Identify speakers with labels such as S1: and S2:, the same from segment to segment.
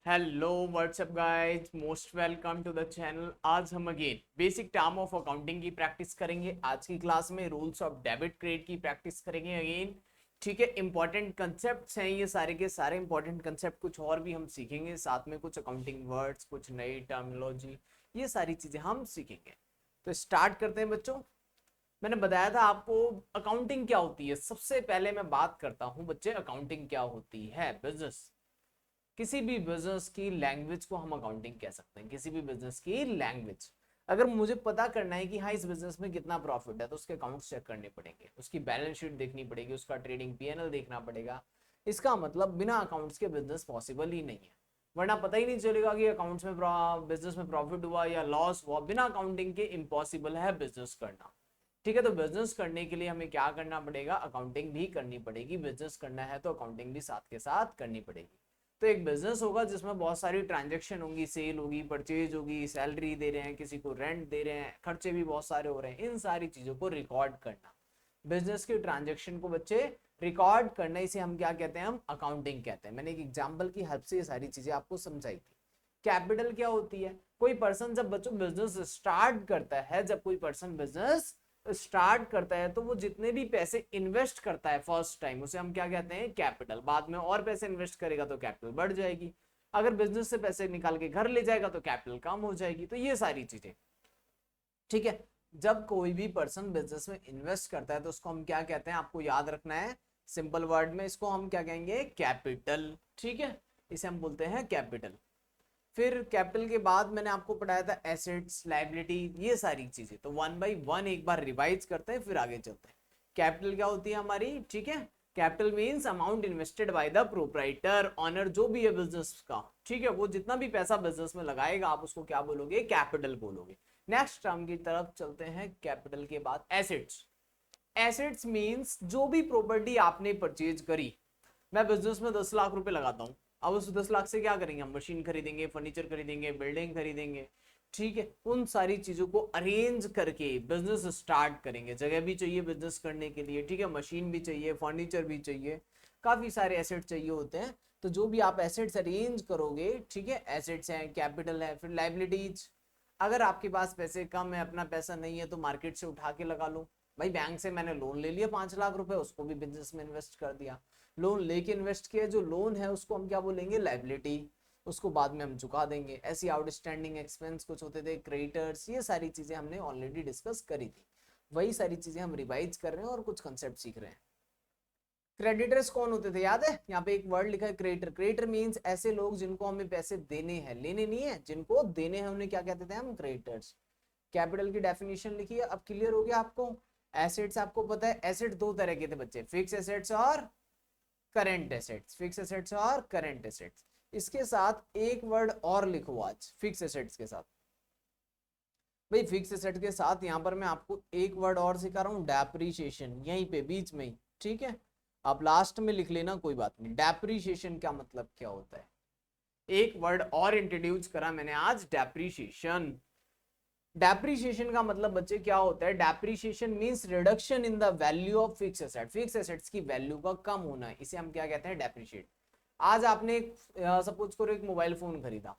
S1: Hello what's up guys, most welcome to the channel. आज हम again basic term of accounting की practice करेंगे। आज की क्लास में रूल्स ऑफ डेबिट क्रेडिट की प्रैक्टिस करेंगे अगेन। ठीक है, इंपॉर्टेंट कंसेप्ट्स हैं ये सारे के सारे इंपॉर्टेंट कंसेप्ट। कुछ और भी हम सीखेंगे साथ में, कुछ अकाउंटिंग वर्ड्स, कुछ नई टर्मिनोलॉजी, ये सारी चीजें हम सीखेंगे। तो स्टार्ट करते हैं बच्चों। मैंने बताया था आपको अकाउंटिंग क्या होती है। सबसे पहले मैं बात करता हूँ बच्चे, अकाउंटिंग क्या होती है। बिजनेस, किसी भी बिजनेस की लैंग्वेज को हम अकाउंटिंग कह सकते हैं। किसी भी बिजनेस की लैंग्वेज, अगर मुझे पता करना है कि हाँ इस बिजनेस में कितना प्रॉफिट है, तो उसके अकाउंट्स चेक करने पड़ेंगे, उसकी बैलेंस शीट देखनी पड़ेगी, उसका ट्रेडिंग पीएनएल देखना पड़ेगा। इसका मतलब बिना अकाउंट्स के बिजनेस पॉसिबल ही नहीं है। वरना पता ही नहीं चलेगा कि अकाउंट्स में बिजनेस में प्रॉफिट हुआ या लॉस हुआ। बिना अकाउंटिंग के इम्पॉसिबल है बिजनेस करना। ठीक है, तो बिजनेस करने के लिए हमें क्या करना पड़ेगा, अकाउंटिंग भी करनी पड़ेगी। बिजनेस करना है तो अकाउंटिंग भी साथ के साथ करनी पड़ेगी। तो एक बिजनेस होगा जिसमें बहुत सारी ट्रांजेक्शन होंगी, सेल होगी, परचेज होगी, सैलरी दे रहे हैं, किसी को रेंट दे रहे हैं, खर्चे भी बहुत सारे हो रहे हैं। इन सारी चीजों को रिकॉर्ड करना, बिजनेस के ट्रांजेक्शन को बच्चे रिकॉर्ड करना, इसे हम क्या कहते हैं, हम अकाउंटिंग कहते हैं। मैंने एक एग्जांपल की हेल्प से ये सारी चीजें आपको समझाई थी। कैपिटल क्या होती है, कोई पर्सन जब बच्चों बिजनेस स्टार्ट करता है, जब कोई पर्सन बिजनेस स्टार्ट करता है तो वो जितने भी पैसे इन्वेस्ट करता है फर्स्ट टाइम, उसे हम क्या कहते हैं, कैपिटल। बाद में और पैसे इन्वेस्ट करेगा तो कैपिटल बढ़ जाएगी। अगर बिजनेस से पैसे निकाल के घर ले जाएगा तो कैपिटल कम हो जाएगी। तो ये सारी चीजें, ठीक है। जब कोई भी पर्सन बिजनेस में इन्वेस्ट करता है तो उसको हम क्या कहते हैं, आपको याद रखना है। सिंपल वर्ड में इसको हम क्या कहेंगे, कैपिटल। ठीक है, इसे हम बोलते हैं कैपिटल। फिर कैपिटल के बाद मैंने आपको पढ़ाया था एसेट्स, लायबिलिटी, ये सारी चीजें। तो वन बाय वन एक बार रिवाइज करते हैं, फिर आगे चलते हैं। कैपिटल क्या होती है हमारी, ठीक है। Capital means amount invested by the proprietor, owner, जो भी है बिजनेस का। ठीक है, वो जितना भी पैसा बिजनेस में लगाएगा आप उसको क्या बोलोगे, कैपिटल बोलोगे। नेक्स्ट टर्म की तरफ चलते हैं। कैपिटल के बाद एसेट्स। एसेट्स मींस जो भी प्रॉपर्टी आपने परचेज करी। मैं बिजनेस में 10 लाख रुपए लगाता हूँ। अब उस 10 लाख से क्या करेंगे, हम मशीन खरीदेंगे, फर्नीचर खरीदेंगे, बिल्डिंग खरीदेंगे। ठीक है, उन सारी चीजों को अरेंज करके बिजनेस स्टार्ट करेंगे। जगह भी चाहिए बिजनेस करने के लिए, ठीक है, मशीन भी चाहिए, फर्नीचर भी चाहिए, काफी सारे एसेट चाहिए होते हैं। तो जो भी आप एसेट्स अरेंज करोगे, ठीक है, एसेट्स हैं, कैपिटल है। फिर लाइबिलिटीज, अगर आपके पास पैसे कम है, अपना पैसा नहीं है, तो मार्केट से उठा के लगा लो। भाई बैंक से मैंने लोन ले लिया 5 लाख रुपए, उसको भी बिजनेस में इन्वेस्ट कर दिया। लोन लेके इन्वेस्ट किया, जो लोन है उसको हम क्या बोलेंगे, लाइबिलिटी। उसको बाद में हम चुका देंगे। ऐसी आउटस्टैंडिंग एक्सपेंस कुछ होते थे, क्रेडिटर्स, ये सारी चीजें हमने ऑलरेडी डिस्कस करी थी। वही सारी चीजें हम रिवाइज कर रहे हैं और कुछ कंसेप्ट सीख रहे हैं। क्रेडिटर्स कौन होते थे, याद है, यहाँ पे एक वर्ड लिखा है क्रेडिटर। क्रेडिटर मींस ऐसे लोग जिनको हमें पैसे देने हैं, लेने नहीं है, जिनको देने हैं उन्हें क्या कहते थे हम, क्रेडिटर्स। कैपिटल की डेफिनेशन लिखी है, अब क्लियर हो गया आपको। एसेट्स आपको पता है, एसेट दो तरह के थे बच्चे, फिक्स एसेट्स और करंट एसेट्स। फिक्स एसेट्स और करंट एसेट्स। इसके साथ एक वर्ड और लिखो आज, फिक्स एसेट्स के साथ। भाई फिक्स एसेट के साथ यहाँ पर मैं आपको एक वर्ड और सिखा रहा हूँ, डेप्रीशिएशन, यहीं पे बीच में ही। ठीक है, आप लास्ट में लिख लेना, कोई बात नहीं। डेप्रीशिएशन का मतलब क्या होता है, एक वर्ड और इंट्रोड्यूस करा मैंने आज, डेप्रीशिएशन। डेप्रीशिएशन का मतलब बच्चे क्या होता है, depreciation means reduction in the value of fix asset. Fix assets की वैल्यू का कम होना, इसे हम क्या कहते हैं, डेप्रीशिएट। आज आपने सपोज करो एक मोबाइल फोन खरीदा,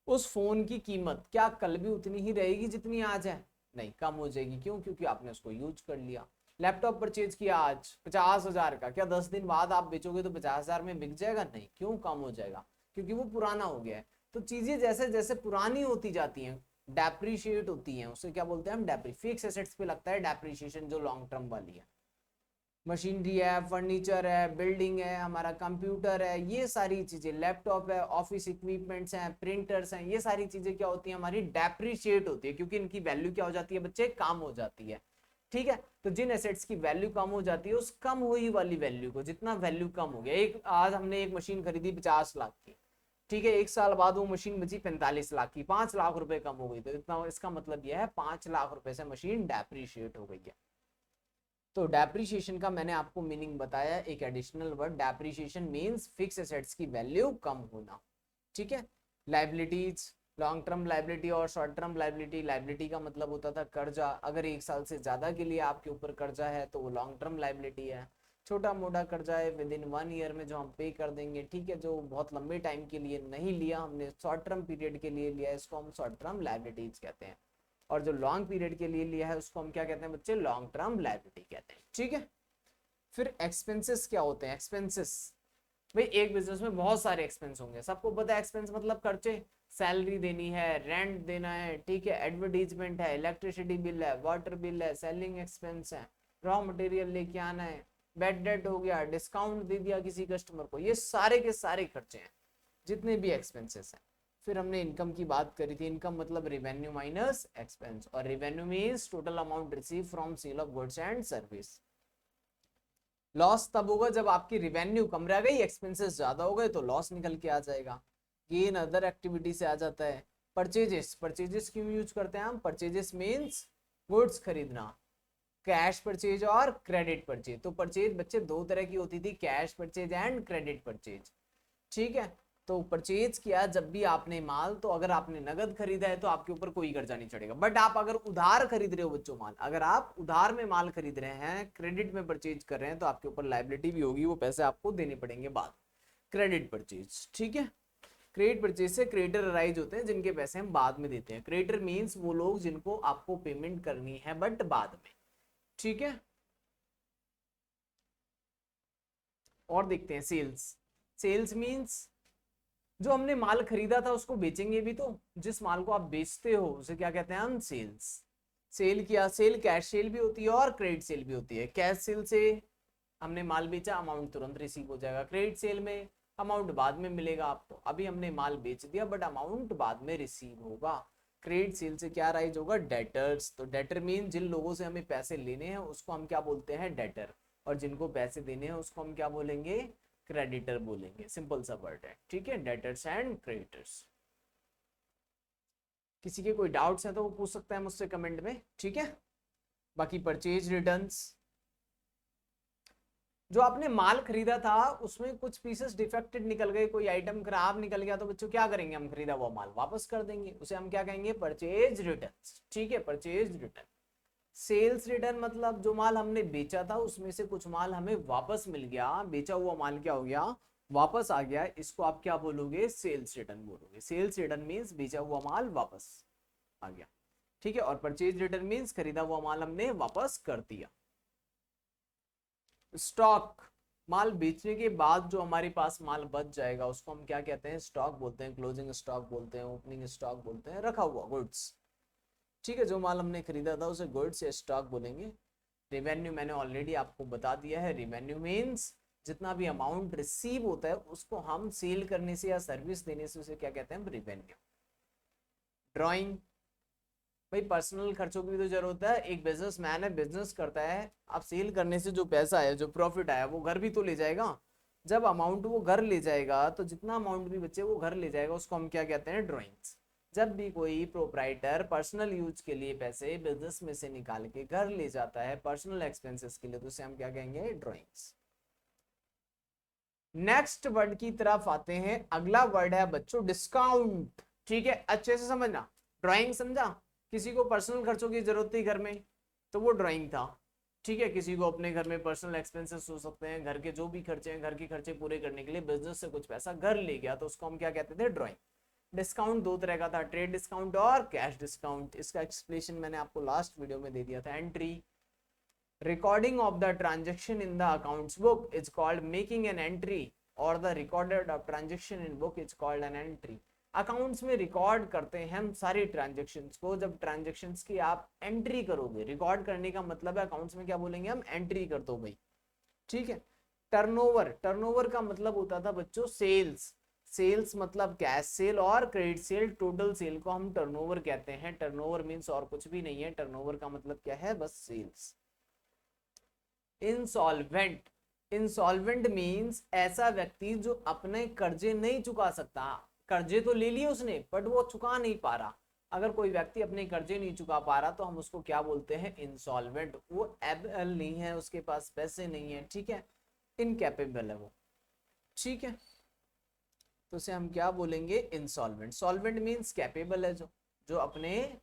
S1: उस फोन की कीमत क्या कल भी उतनी ही रहेगी जितनी आज है, नहीं, कम हो जाएगी। क्यों, क्योंकि आपने उसको यूज कर लिया। लैपटॉप परचेज किया आज 50,000 का, क्या 10 दिन बाद आप बेचोगे तो 50,000 में बिक जाएगा, नहीं, क्यों, कम हो जाएगा, क्योंकि वो पुराना हो गया है। तो चीजें जैसे जैसे पुरानी होती जाती हैं, डेप्रीशिएट होती हैं, उसे क्या बोलते हैं हम, डेप्री। फिक्स एसेट्स पे लगता है डेप्रीशिएशन, जो लॉन्ग टर्म वाली है। मशीनरी है, फर्नीचर है, बिल्डिंग है, हमारा कंप्यूटर है, ये सारी चीजें, लैपटॉप है, ऑफिस इक्विपमेंट्स हैं, प्रिंटर्स हैं, ये सारी चीजें क्या होती हैं, हमारी डेप्रीशिएट होती है, क्योंकि इनकी वैल्यू क्या हो जाती है बच्चे, कम हो जाती है। ठीक है, तो जिन एसेट्स की वैल्यू कम हो जाती है, उस कम हुई वाली वैल्यू को, जितना वैल्यू कम हो गया, एक आज हमने एक मशीन खरीदी 50 लाख की, ठीक है, एक साल बाद वो मशीन बची 45 लाख की, 5 लाख रुपए कम हो गई, तो इतना, इसका मतलब यह है 5 लाख रुपए से मशीन डेप्रीशिएट हो गई है। तो डेप्रीशिएशन का मैंने आपको मीनिंग बताया, एक additional word, depreciation means fix assets की वैल्यू कम होना। ठीक है, लाइबिलिटीज, लॉन्ग टर्म लाइबिलिटी और शॉर्ट टर्म लाइबिलिटी। लाइबिलिटी का मतलब होता था कर्जा, अगर एक साल से ज्यादा के लिए आपके ऊपर कर्जा है तो वो लॉन्ग टर्म लाइबिलिटी है। छोटा मोटा कर्जा है विद इन 1 ईयर में जो हम पे कर देंगे, ठीक है, जो बहुत लंबे टाइम के लिए नहीं लिया हमने, शॉर्ट टर्म पीरियड के लिए लिया है, इसको हम शॉर्ट टर्म लायबिलिटीज कहते हैं। और जो लॉन्ग पीरियड के लिए लिया है उसको हम क्या कहते हैं बच्चे, लॉन्ग टर्म लायबिलिटी कहते हैं, ठीक है। फिर एक्सपेंसेस क्या होते हैं, एक्सपेंसेस भाई एक बिजनेस में बहुत सारे एक्सपेंस होंगे, सबको पता है एक्सपेंस मतलब खर्चे, सैलरी देनी है, रेंट देना है, ठीक है, एडवर्टीजमेंट है, इलेक्ट्रिसिटी बिल है, वाटर बिल है, सेलिंग एक्सपेंस है, रॉ मटेरियल लेके आना है, बैड डेट हो गया, डिस्काउंट दे दिया किसी कस्टमर को, ये सारे के सारे खर्चे हैं जितने भी एक्सपेंसेस हैं। फिर हमने इनकम की बात करी थी, इनकम मतलब रेवेन्यू माइनस एक्सपेंस, और revenue means total amount receive from sale of goods and service. Loss तब होगा जब आपकी रेवेन्यू कम रह गई, एक्सपेंसेस ज्यादा हो गए तो लॉस निकल के आ जाएगा। गेन अदर एक्टिविटी से आ जाता है। परचेजेस, परचेजेस क्यों यूज करते हैं हम, परचेजेस मींस गुड्स खरीदना, कैश परचेज और क्रेडिट परचेज। तो परचेज बच्चे दो तरह की होती थी, cash purchase and credit purchase, ठीक है। तो परचेज किया जब भी आपने माल, तो अगर आपने नगद खरीदा है तो आपके ऊपर कोई कर्जा नहीं चढ़ेगा, बट आप अगर उधार खरीद रहे हो बच्चों माल, अगर आप उधार में माल खरीद रहे हैं, क्रेडिट में परचेज कर रहे हैं, तो आपके ऊपर लायबिलिटी भी होगी, वो पैसे आपको देने पड़ेंगे बाद। क्रेडिट परचेज, ठीक है। क्रेडिट परचेज से क्रेडिटर अराइज होते हैं जिनके पैसे हम बाद में देते हैं। क्रेडिटर मींस वो लोग जिनको आपको पेमेंट करनी है बट बाद में, ठीक है। और देखते हैं सेल्स। सेल्स मींस जो हमने माल खरीदा था उसको बेचेंगे भी, तो जिस माल को आप बेचते हो उसे क्या कहते हैं हम, सेल्स। सेल किया, सेल कैश सेल भी होती है और क्रेडिट सेल भी होती है। कैश सेल से हमने माल बेचा, अमाउंट तुरंत रिसीव हो जाएगा। क्रेडिट सेल में अमाउंट बाद में मिलेगा आपको, अभी हमने माल बेच दिया बट अमाउंट बाद में रिसीव होगा। क्रेडिट सेल से क्या राइज होगा, डेटर्स। तो डेटर मीन जिन लोगों से हमें पैसे लेने हैं उसको हम क्या बोलते हैं, डेटर, और जिनको पैसे देने हैं उसको हम क्या बोलेंगे, क्रेडिटर बोलेंगे। सिंपल सा वर्ड है, ठीक है, डेटर्स एंड क्रेडिटर्स। किसी के कोई डाउट्स हैं तो वो पूछ सकता है मुझसे कमेंट में, ठीक है। बाकी परचेज रिटर्न्स, जो आपने माल खरीदा था उसमें कुछ पीसेस डिफेक्टेड निकल गए, कोई आइटम खराब निकल गया, तो बच्चों क्या करेंगे, हम खरीदा हुआ माल वापस कर देंगे, उसे हम क्या कहेंगे, परचेज रिटर्न्स, ठीक है, परचेज रिटर्न। सेल्स रिटर्न मतलब जो माल हमने बेचा था उसमें से कुछ माल हमें वापस मिल गया, बेचा हुआ माल क्या हो गया, वापस आ गया, इसको आप क्या बोलोगे, सेल्स रिटर्न बोलोगे। सेल्स रिटर्न मींस बेचा हुआ माल वापस आ गया, ठीक है। और परचेज रिटर्न मींस खरीदा हुआ माल हमने वापस कर दिया। स्टॉक, माल बेचने के बाद जो हमारे पास माल बच जाएगा उसको हम क्या कहते हैं, स्टॉक बोलते हैं। क्लोजिंग स्टॉक बोलते हैं, ओपनिंग स्टॉक बोलते हैं, रखा हुआ गुड्स, ठीक है। जो माल हमने खरीदा था उसे गुड्स या स्टॉक बोलेंगे। रेवेन्यू मैंने ऑलरेडी आपको बता दिया है, रेवेन्यू मींस जितना भी अमाउंट रिसीव होता है उसको हम सेल करने से या सर्विस देने से उसे क्या कहते हैं, रेवेन्यू। ड्राइंग, भाई पर्सनल खर्चों की भी तो जरूरत है, एक बिजनेसमैन है, बिजनेस करता है, अब सेल करने से जो पैसा है, जो प्रॉफिट आया वो घर भी तो ले जाएगा। जब अमाउंट वो घर ले जाएगा तो जितना अमाउंट भी बचे वो घर ले जाएगा, उसको हम क्या कहते हैं, ड्राइंग्स। जब भी कोई प्रोप्राइटर पर्सनल यूज के लिए पैसे बिजनेस में से निकाल के घर ले जाता है पर्सनल एक्सपेंसेस के लिए, तो उसे हम क्या कहेंगे, ड्राइंग्स। नेक्स्ट वर्ड की तरफ आते हैं, अगला वर्ड है बच्चों डिस्काउंट, ठीक है, अच्छे से समझना। ड्राइंग समझा, किसी को पर्सनल खर्चों की जरूरत थी घर में तो वो ड्राइंग था, ठीक है। किसी को अपने घर में पर्सनल एक्सपेंसेस हो सकते हैं, घर के जो भी खर्चे हैं, घर के खर्चे पूरे करने के लिए बिजनेस से कुछ पैसा घर ले गया, तो उसको हम क्या कहते थे, ड्राइंग। डिस्काउंट दो तरह का था, ट्रेड डिस्काउंट और कैश डिस्काउंट। इसका एक्सप्लेनेशन मैंने आपको लास्ट वीडियो में दे दिया था। Entry, recording of the transaction in the accounts book is called making an entry, or the recorded of transaction in book is called an entry। Accounts में record करते हैं हम सारी ट्रांजेक्शन्स को, जब ट्रांजेक्शन्स की आप एंट्री करोगे, रिकॉर्ड करने का मतलब है अकाउंट्स में क्या बोलेंगे हम, एंट्री कर दो भाई, ठीक है। टर्नओवर, टर्नओवर का मतलब होता था बच्चों सेल्स। सेल्स मतलब कैश सेल और क्रेडिट सेल, टोटल सेल को हम टर्नओवर कहते हैं। टर्नओवर मींस और कुछ भी नहीं है, टर्नओवर का मतलब क्या है, बस सेल्स। इंसॉल्वेंट, इंसॉल्वेंट मींस ऐसा व्यक्ति जो अपने कर्जे नहीं चुका सकता, कर्जे तो ले लिए उसने बट वो चुका नहीं पा रहा। अगर कोई व्यक्ति अपने कर्जे नहीं चुका पा रहा तो हम उसको क्या बोलते हैं, इंसॉल्वेंट। वो एबल नहीं है, उसके पास पैसे नहीं है, ठीक है, इनकैपेबल है वो, ठीक है, तो उसे हम क्या बोलेंगे, इंसॉल्वेंट। सॉल्वेंट मींस कैपेबल है, जो जो अपने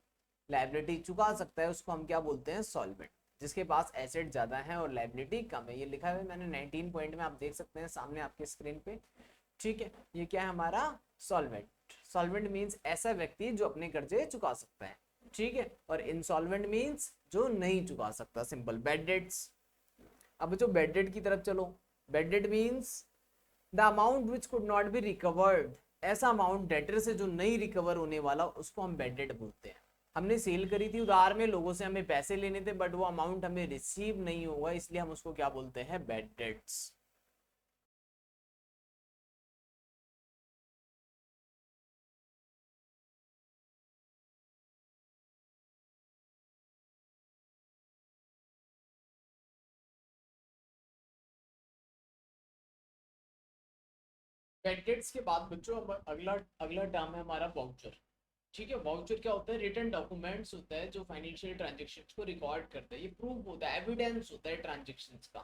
S1: लायबिलिटी चुका सकता है उसको हम क्या बोलते हैं, सॉल्वेंट। जिसके पास एसेट ज्यादा है और लाइबिलिटी कम है। ये लिखा है मैंने 19 पॉइंट में, आप देख सकते हैं सामने आपके स्क्रीन पे। ठीक है, ये क्या है हमारा सॉल्वेंट। सॉल्वेंट मींस ऐसा व्यक्ति जो अपने कर्जे चुका सकता है। ठीक है, और इंसॉल्वेंट मींस जो नहीं चुका सकता, सिंपल। बैड डेट्स, अब जो बैड डेट की तरफ चलो। Bad debt means the amount which could not be recovered, ऐसा अमाउंट डेटर से जो नहीं रिकवर होने वाला, उसको हम बैड डेट बोलते हैं। हमने सेल करी थी उधार में, लोगों से हमें पैसे लेने थे, बट वो अमाउंट हमें रिसीव नहीं हुआ, इसलिए हम उसको क्या बोलते हैं, बैड डेट्स। बैड डेट्स के बाद बच्चों अगला अगला टर्म है हमारा वाउचर। ठीक है, वाउचर क्या होता है, रिटन डॉक्यूमेंट्स होता है जो फाइनेंशियल ट्रांजेक्शन्स को रिकॉर्ड करता है। ये प्रूफ होता है, एविडेंस होता है ट्रांजेक्शन्स का।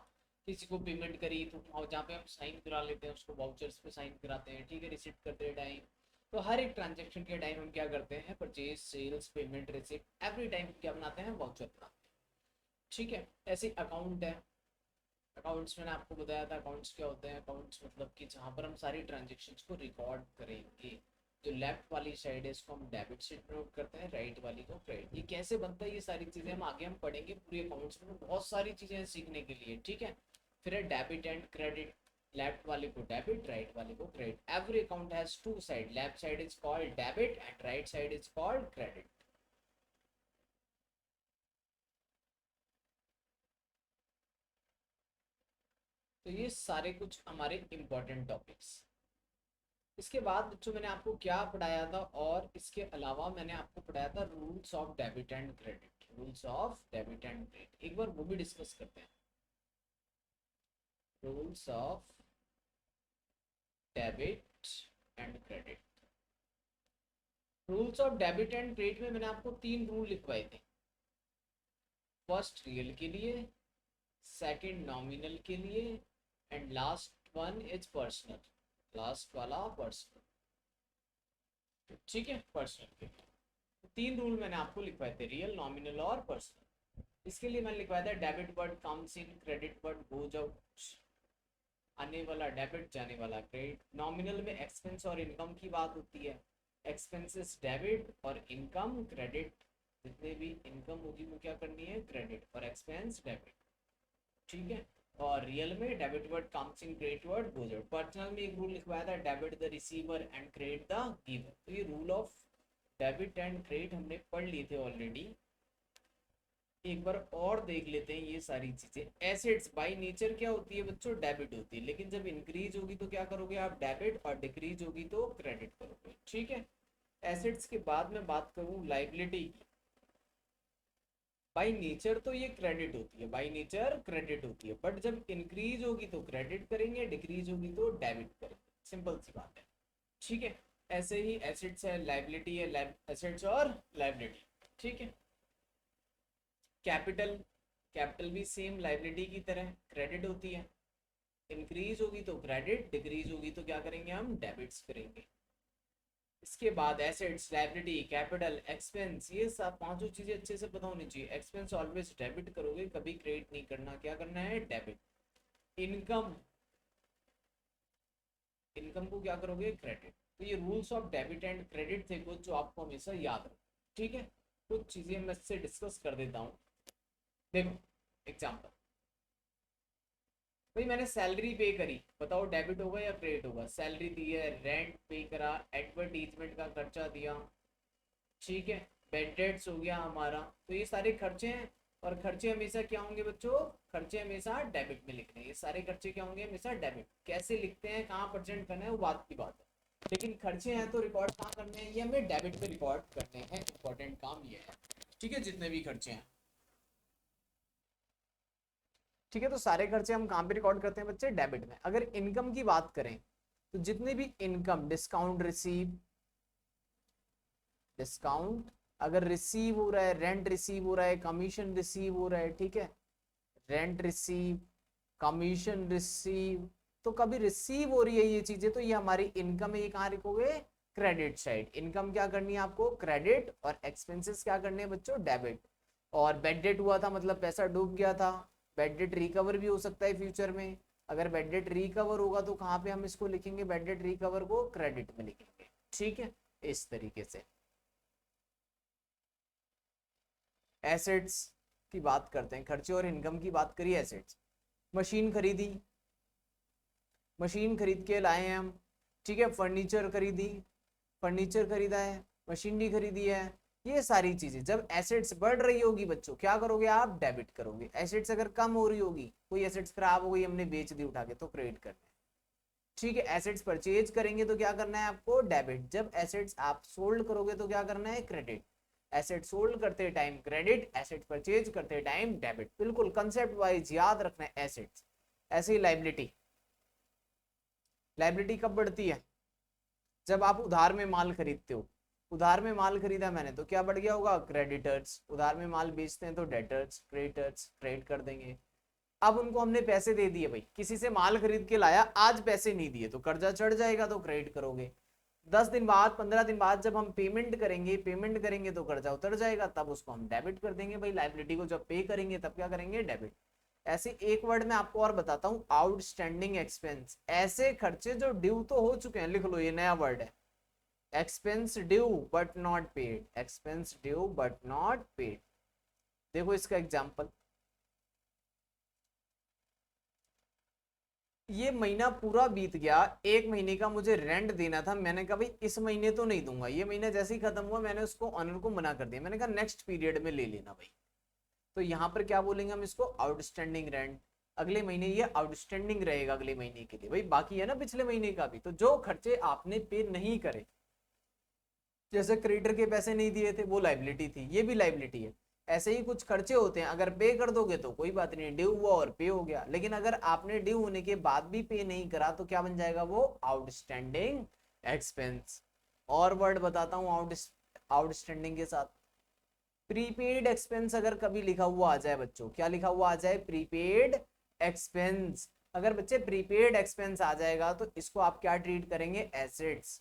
S1: किसी को पेमेंट करी तो जहाँ पे हम साइन करा लेते हैं उसको वाउचर्स पे साइन कराते हैं। ठीक है, रिसिप्ट करते टाइम, तो हर एक ट्रांजेक्शन के टाइम हम क्या करते हैं, purchase, sales, payment, receipt, every time क्या बनाते हैं, वाउचर बनाते हैं। ठीक है, ऐसे अकाउंट है। अकाउंट्स मैंने आपको बताया था, अकाउंट्स क्या होते हैं। अकाउंट्स मतलब कि जहाँ पर हम सारी ट्रांजेक्शन्स को रिकॉर्ड करेंगे। जो लेफ्ट वाली साइड है इसको हम डेबिट से नोट करते हैं, राइट वाली को क्रेडिट। ये कैसे बनता है, ये सारी चीज़ें हम आगे हम पढ़ेंगे पूरे अकाउंट्स में, बहुत सारी चीज़ें सीखने के लिए। ठीक है, फिर है डेबिट एंड क्रेडिट। लेफ्ट वाले को डेबिट, राइट वाले को credit. Every account has two side, left side is called debit and right side is called credit. तो ये सारे कुछ हमारे इंपॉर्टेंट टॉपिक्स। इसके बाद बच्चों मैंने आपको क्या पढ़ाया था, और इसके अलावा मैंने आपको पढ़ाया था rules of debit and credit. Rules of debit and credit एक बार वो भी डिस्कस करते हैं। Rules of debit and credit. Rules of debit and credit में मैंने आपको 3 रूल लिखवाए थे। फर्स्ट रियल के लिए, सेकंड नॉमिनल के लिए, and last one is personal. Last वाला पर्सनल। ठीक है, पर्सनल के लिए 3 रूल मैंने आपको लिखवाए थे, रियल, नॉमिनल और पर्सनल। इसके लिए मैंने लिखवाया था debit word comes in, credit word goes out. आने वाला डेबिट, जाने वाला क्रेडिट। नॉमिनल में एक्सपेंस और इनकम की बात होती है। एक्सपेंसेस डेबिट और इनकम क्रेडिट। जितने भी इनकम होगी वो क्या करनी है, क्रेडिट, और एक्सपेंस डेबिट। ठीक है, और रियल में debit word comes in, credit word goes out. Personal में एक रूल लिखवाया था, debit the receiver and credit the giver. तो ये rule of debit and credit हमने पढ़ लिए थे ऑलरेडी। एक बार और देख लेते हैं ये सारी चीजें। एसेट्स बाय नेचर क्या होती है बच्चों, डेबिट होती है, लेकिन जब इंक्रीज होगी तो क्या करोगे आप, डेबिट, और डिक्रीज होगी तो क्रेडिट करोगे। ठीक है, एसेट्स के बाद मैं बात करूं लाइबिलिटी की। बाय नेचर तो ये क्रेडिट होती है, बाय नेचर क्रेडिट होती है, बट जब इंक्रीज होगी तो क्रेडिट करेंगे, डिक्रीज होगी तो डेबिट करेंगे। सिंपल सी बात है। ठीक है, ऐसे ही एसेट्स है, लाइबिलिटी है, एसेट्स और लाइबिलिटी। ठीक है, कैपिटल, कैपिटल भी सेम लाइबिलिटी की तरह क्रेडिट होती है। इंक्रीज होगी तो क्रेडिट, डिक्रीज होगी तो क्या करेंगे हम, डेबिट्स करेंगे। इसके बाद एसेट्स, लाइबिलिटी, कैपिटल, एक्सपेंस, ये सब पांचों चीजें अच्छे से पता होनी चाहिए। एक्सपेंस ऑलवेज डेबिट करोगे, कभी क्रेडिट नहीं करना। क्या करना है, डेबिट। इनकम, इनकम को क्या करोगे, क्रेडिट। तो ये rules of debit and credit थे कुछ जो आपको हमेशा याद रखो। ठीक है, कुछ चीजें मैं इससे डिस्कस कर देता हूँ। देखो एग्जाम्पल, भाई मैंने सैलरी पे करी, बताओ डेबिट होगा या क्रेडिट होगा। सैलरी दी है, रेंट पे करा, एडवर्टीजमेंट का खर्चा दिया। ठीक है, बेड डेट्स हो गया हमारा। तो ये सारे खर्चे हैं, और खर्चे हमेशा क्या होंगे बच्चों, खर्चे हमेशा डेबिट में लिखने हैं। ये सारे खर्चे क्या होंगे, हमेशा डेबिट। कैसे लिखते हैं, कहाँ परसेंट करना है, वो बात की बात है, लेकिन खर्चे हैं तो रिकॉर्ड कहाँ करने हैं, ये हमें डेबिट पे रिकॉर्ड करने हैं। इंपॉर्टेंट काम ये है। ठीक है, जितने भी खर्चे हैं। ठीक है, तो सारे खर्चे हम कहाँ पे रिकॉर्ड करते हैं बच्चे, डेबिट में। अगर इनकम की बात करें तो जितने भी इनकम, डिस्काउंट रिसीव, डिस्काउंट अगर रिसीव हो रहा है, रेंट रिसीव हो रहा है, कमीशन रिसीव हो रहा है। ठीक है, रेंट रिसीव, कमीशन रिसीव, तो कभी रिसीव हो रही है ये चीजें, तो ये हमारी इनकम है। ये कहाँ लिखोगे, क्रेडिट साइड। इनकम क्या करनी है आपको, क्रेडिट, और एक्सपेंसेस क्या करने हैं बच्चों, डेबिट। और बेड डेट हुआ था मतलब पैसा डूब गया था। बेड डेट रिकवर भी हो सकता है फ्यूचर में। अगर बेड डेट रिकवर होगा तो कहाँ पे हम इसको लिखेंगे, बेड डेट रिकवर को क्रेडिट में लिखेंगे। ठीक है, इस तरीके से। एसेट्स की बात करते हैं, खर्चे और इनकम की बात करिए। एसेट्स, मशीन खरीदी, मशीन खरीद के लाए हैं हम। ठीक है, फर्नीचर खरीदी, फर्नीचर खरीदा है, मशीनरी खरीदी है। ये सारी चीजें जब एसेट्स बढ़ रही होगी बच्चों, क्या करोगे आप, डेबिट करोगे। एसेट्स अगर कम हो रही होगी, कोई एसेट्स खराब हो गई, हमने बेच दी उठा के, तो क्रेडिट करना है। ठीक है, एसेट्स परचेज करेंगे तो क्या करना है आपको, डेबिट। जब एसेट्स आप सोल्ड करोगे तो क्या करना है, क्रेडिट। एसेट सोल्ड करते टाइम क्रेडिट, एसेट परचेज करते टाइम डेबिट। बिल्कुल कंसेप्ट वाइज याद रखना है एसेट्स। ऐसे ही लाइबिलिटी, लाइबिलिटी कब बढ़ती है, जब आप उधार में माल खरीदते हो। उधार में माल खरीदा मैंने तो क्या बढ़ गया होगा, क्रेडिटर्स। उधार में माल बेचते हैं तो डेटर्स, क्रेडिटर्स, क्रेडिट कर देंगे। अब उनको हमने पैसे दे दिए भाई, किसी से माल खरीद के लाया, आज पैसे नहीं दिए तो कर्जा चढ़ जाएगा, तो क्रेडिट करोगे। 10 दिन बाद, 15 दिन बाद जब हम पेमेंट करेंगे, पेमेंट करेंगे तो कर्जा उतर जाएगा, तब उसको हम डेबिट कर देंगे भाई। लाइबिलिटी को जब पे करेंगे तब क्या करेंगे, डेबिट। ऐसे एक वर्ड में आपको और बताता हूं, आउटस्टैंडिंग एक्सपेंस। ऐसे खर्चे जो ड्यू तो हो चुके हैं, लिख लो, ये नया वर्ड है। Expense due but not paid, expense due but not paid. देखो इसका एग्जांपल, ये महीना पूरा बीत गया, 1 महीने का मुझे रेंट देना था, मैंने कहा भाई इस महीने तो नहीं दूंगा। ये महीना जैसे ही खत्म हुआ, मैंने उसको ऑनर को मना कर दिया, मैंने कहा नेक्स्ट पीरियड में ले लेना भाई। तो यहाँ पर क्या बोलेंगे हम इसको, आउटस्टैंडिंग रेंट। अगले महीने ये आउटस्टैंडिंग रहेगा अगले महीने के लिए, भाई बाकी है ना पिछले महीने का भी। तो जो खर्चे आपने पे नहीं करे, जैसे क्रेडिटर के पैसे नहीं दिए थे, वो लाइबिलिटी थी, ये भी लाइबिलिटी है। ऐसे ही कुछ खर्चे होते हैं, अगर पे कर दोगे तो कोई बात नहीं, ड्यू हुआ और पे हो गया। लेकिन अगर आपने ड्यू होने के बाद भी पे नहीं करा तो क्या बन जाएगा, वो आउटस्टैंडिंग एक्सपेंस। और वर्ड बताता हूँ आउटस्टैंडिंग के साथ, प्रीपेड एक्सपेंस। अगर कभी लिखा हुआ आ जाए बच्चों, क्या लिखा हुआ आ जाए, प्रीपेड एक्सपेंस। अगर बच्चे प्रीपेड एक्सपेंस आ जाएगा तो इसको आप क्या ट्रीट करेंगे, एसेट्स।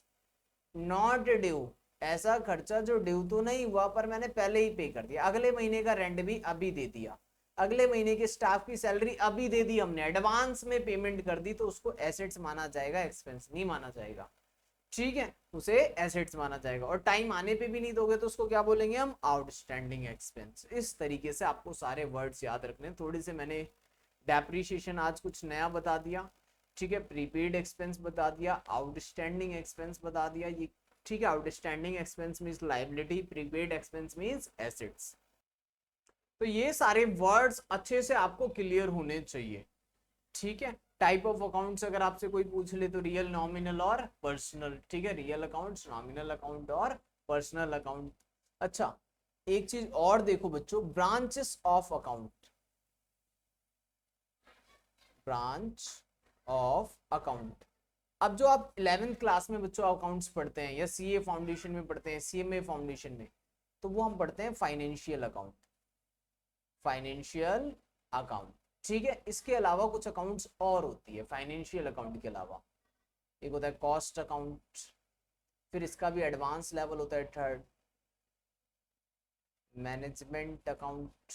S1: नॉट ड्यू, ऐसा खर्चा जो ड्यू तो नहीं हुआ पर मैंने पहले ही पे कर दिया। अगले महीने का रेंट भी अभी दे दिया, अगले महीने के स्टाफ की सैलरी अभी दे दी हमने, एडवांस में पेमेंट कर दी, तो उसको एसेट्स माना जाएगा, एक्सपेंस नहीं माना जाएगा। ठीक है, उसे एसेट्स माना जाएगा। और टाइम आने पे भी नहीं दोगे तो उसको क्या बोलेंगे हम, आउटस्टैंडिंग एक्सपेंस। इस तरीके से आपको सारे वर्ड्स याद रखने। थोड़ी से मैंने डेप्रीशिएशन आज कुछ नया बता दिया। ठीक है, प्रीपेड एक्सपेंस बता दिया, आउटस्टैंडिंग एक्सपेंस बता दिया ये। ठीक है, outstanding expense means liability, prepaid expense means assets. तो ये सारे वर्ड्स अच्छे से आपको क्लियर होने चाहिए। ठीक है, टाइप ऑफ अकाउंट्स अगर आपसे कोई पूछ ले तो रियल, नॉमिनल और पर्सनल। ठीक है, रियल अकाउंट्स, नॉमिनल अकाउंट और पर्सनल अकाउंट। अच्छा, एक चीज और देखो बच्चों, branches of account, branch of account. अब जो आप 11th क्लास में बच्चों अकाउंट्स पढ़ते हैं, या सीए फाउंडेशन में पढ़ते हैं, सीएमए फाउंडेशन में, तो वो हम पढ़ते हैं फाइनेंशियल अकाउंट, फाइनेंशियल अकाउंट। ठीक है, इसके अलावा कुछ अकाउंट्स और होती है फाइनेंशियल अकाउंट के अलावा। एक होता है कॉस्ट अकाउंट, फिर इसका भी एडवांस लेवल होता है third, management account,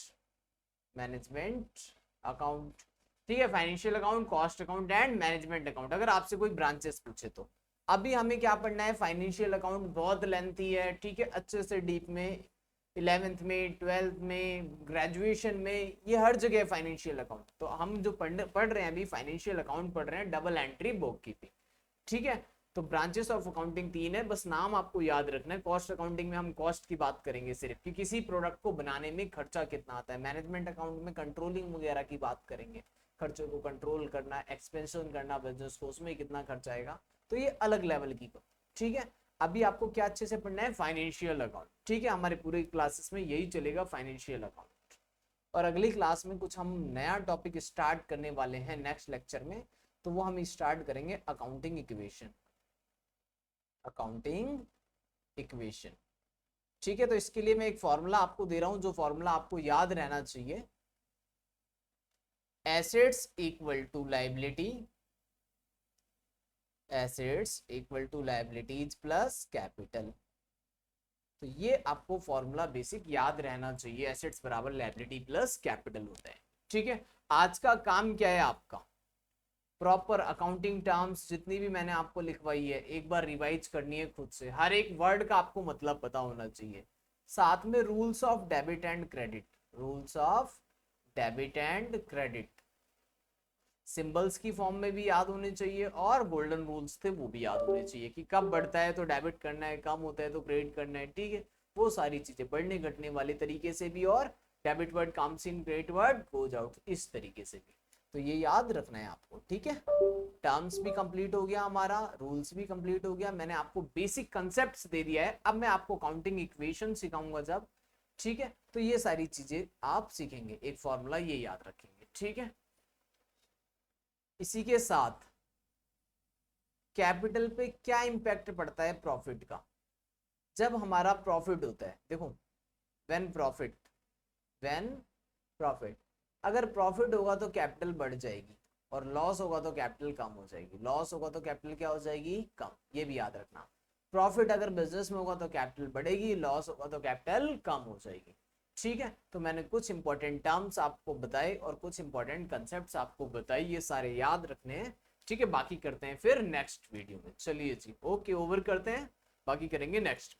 S1: management account. ठीक है, financial account, cost account and management account, अगर आपसे कोई ब्रांचेस पूछे तो। अभी हमें क्या पढ़ना है, फाइनेंशियल अकाउंट बहुत लेंथी है। ठीक है, अच्छे से डीप में 11th में, 12th में, ग्रेजुएशन में, ये हर जगह फाइनेंशियल अकाउंट। तो हम जो पढ़ रहे हैं अभी, फाइनेंशियल अकाउंट पढ़ रहे हैं, डबल एंट्री बुक कीपिंग। ठीक है, तो ब्रांचेस ऑफ अकाउंटिंग 3 है, बस नाम आपको याद रखना है। कॉस्ट अकाउंटिंग में हम कॉस्ट की बात करेंगे सिर्फ, कि किसी प्रोडक्ट को बनाने में खर्चा कितना आता है। मैनेजमेंट अकाउंट में कंट्रोलिंग वगैरह की बात करेंगे, खर्चों को कंट्रोल करना, एक्सपेंशन करना बिजनेस को, उसमें कितना खर्चा आएगा, तो ये अलग लेवल की। ठीक है, अभी आपको क्या अच्छे से पढ़ना है, फाइनेंशियल अकाउंट। ठीक है, हमारे पूरे क्लासेस में यही चलेगा, फाइनेंशियल अकाउंट। और अगली क्लास में कुछ हम नया टॉपिक स्टार्ट करने वाले हैं नेक्स्ट लेक्चर में, तो वो हम स्टार्ट करेंगे अकाउंटिंग इक्वेशन, अकाउंटिंग इक्वेशन। ठीक है, तो इसके लिए मैं एक फॉर्मूला आपको दे रहा हूं, जो फॉर्मूला आपको याद रहना चाहिए, assets equal to liability, assets equal to liabilities plus capital. तो ये आपको फॉर्मूला बेसिक याद रहना चाहिए, एसेट्स बराबर लायबिलिटी प्लस कैपिटल होता है। ठीक है, आज का काम क्या है आपका, प्रॉपर अकाउंटिंग टर्म्स जितनी भी मैंने आपको लिखवाई है एक बार रिवाइज करनी है खुद से, हर एक वर्ड का आपको मतलब पता होना चाहिए। साथ में rules of debit and credit, rules of debit and credit symbols की फॉर्म में भी याद होने चाहिए, और गोल्डन रूल्स थे वो भी याद होने चाहिए कि कब बढ़ता है तो डेबिट करना है, कम होता है तो क्रेडिट करना है। ठीक है, वो सारी चीजें बढ़ने घटने वाले तरीके से भी, और debit word comes in, credit word goes out, इस तरीके से भी। तो ये याद रखना है आपको। ठीक है, टर्म्स भी कंप्लीट हो गया हमारा, रूल्स भी कंप्लीट हो गया, मैंने आपको बेसिक कंसेप्ट दे दिया है। अब मैं आपको काउंटिंग इक्वेशन सिखाऊंगा जब, ठीक है, तो ये सारी चीजें आप सीखेंगे, एक फॉर्मूला ये याद रखेंगे। ठीक है, इसी के साथ कैपिटल पे क्या इंपैक्ट पड़ता है प्रॉफिट का, जब हमारा प्रॉफिट होता है। देखो, व्हेन प्रॉफिट, व्हेन प्रॉफिट, अगर प्रॉफिट होगा तो कैपिटल बढ़ जाएगी, और लॉस होगा तो कैपिटल कम हो जाएगी। लॉस होगा तो कैपिटल क्या हो जाएगी, कम। ये भी याद रखना, प्रॉफिट अगर बिजनेस में होगा तो कैपिटल बढ़ेगी, लॉस होगा तो कैपिटल कम हो जाएगी। ठीक है, तो मैंने कुछ इंपॉर्टेंट टर्म्स आपको बताए और कुछ इंपॉर्टेंट कंसेप्ट्स आपको बताए, ये सारे याद रखने हैं। ठीक है, बाकी करते हैं फिर नेक्स्ट वीडियो में। चलिए जी, ओके, ओवर करते हैं, बाकी करेंगे नेक्स्ट।